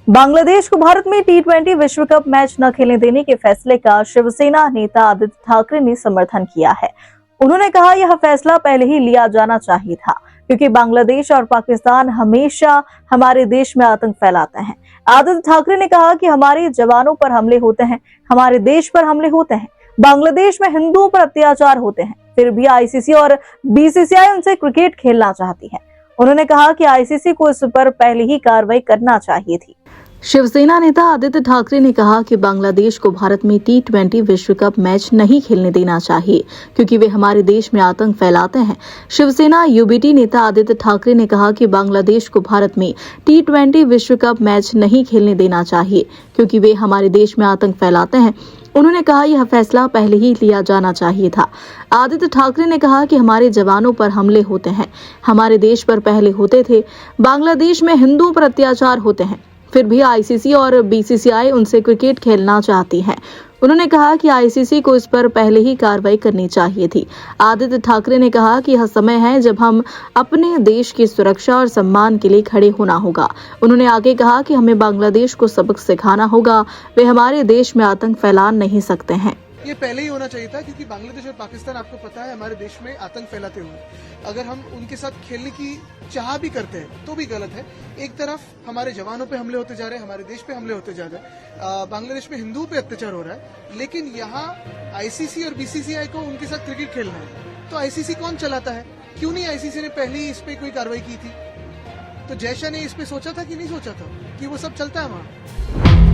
बांग्लादेश को भारत में T20 विश्व कप मैच न खेलने देने के फैसले का शिवसेना नेता आदित्य ठाकरे ने समर्थन किया है। उन्होंने कहा यह फैसला पहले ही लिया जाना चाहिए था, क्योंकि बांग्लादेश और पाकिस्तान हमेशा हमारे देश में आतंक फैलाते हैं। आदित्य ठाकरे ने कहा कि हमारे जवानों पर हमले होते हैं, हमारे देश पर हमले होते हैं, बांग्लादेश में हिंदुओं पर अत्याचार होते हैं, फिर भी आईसीसी और बीसीसीआई उनसे क्रिकेट खेलना चाहती है। उन्होंने कहा कि आईसीसी को इस पर पहले ही कार्रवाई करना चाहिए थी। शिवसेना नेता आदित्य ठाकरे ने कहा कि बांग्लादेश को भारत में T20 विश्व कप मैच नहीं खेलने देना चाहिए, क्योंकि वे हमारे देश में आतंक फैलाते हैं। शिवसेना यूबीटी नेता आदित्य ठाकरे ने कहा कि बांग्लादेश को भारत में T20 विश्व कप मैच नहीं खेलने देना चाहिए, क्योंकि वे हमारे देश में आतंक फैलाते हैं। उन्होंने कहा यह फैसला पहले ही लिया जाना चाहिए था। आदित्य ठाकरे ने कहा कि हमारे जवानों पर हमले होते हैं, हमारे देश पर पहले होते थे, बांग्लादेश में हिंदुओं पर अत्याचार होते हैं, फिर भी आईसीसी और बीसीसीआई उनसे क्रिकेट खेलना चाहती है। उन्होंने कहा कि आईसीसी को इस पर पहले ही कार्रवाई करनी चाहिए थी। आदित्य ठाकरे ने कहा कि यह समय है जब हम अपने देश की सुरक्षा और सम्मान के लिए खड़े होना होगा। उन्होंने आगे कहा कि हमें बांग्लादेश को सबक सिखाना होगा, वे हमारे देश में आतंक फैला नहीं सकते हैं। ये पहले ही होना चाहिए था, क्योंकि बांग्लादेश और पाकिस्तान आपको पता है हमारे देश में आतंक फैलाते हुए, अगर हम उनके साथ खेलने की चाह भी करते हैं तो भी गलत है। एक तरफ हमारे जवानों पे हमले होते जा रहे हैं, हमारे देश पे हमले होते जा रहे हैं, बांग्लादेश में हिंदुओं पे अत्याचार हो रहा है, लेकिन यहाँ आईसीसी और बीसीसीआई को उनके साथ क्रिकेट खेलना है। तो आईसीसी कौन चलाता है? क्यों नहीं आईसीसी ने पहले ही इस पे कोई कार्रवाई की थी? तो जयशा ने इस पे सोचा था कि नहीं सोचा था कि वो सब चलता है वहां?